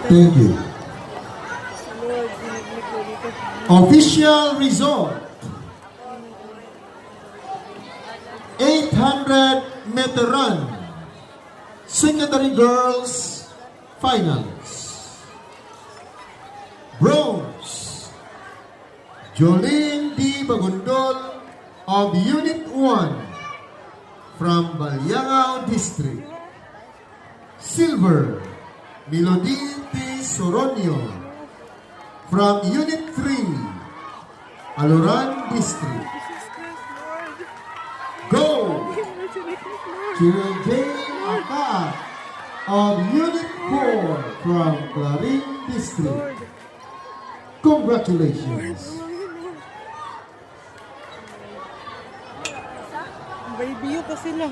Thank you. Official result. 800-meter run. Secondary girls finals. Bronze. Jolene D. Bagondol of Unit 1 from Balyangao District. Silver. Melody T. Soronio from Unit 3, Aluran District. Gold. Cheryl J. Akat of Unit 4 from Clarin District. Congratulations. Baby, pa sila.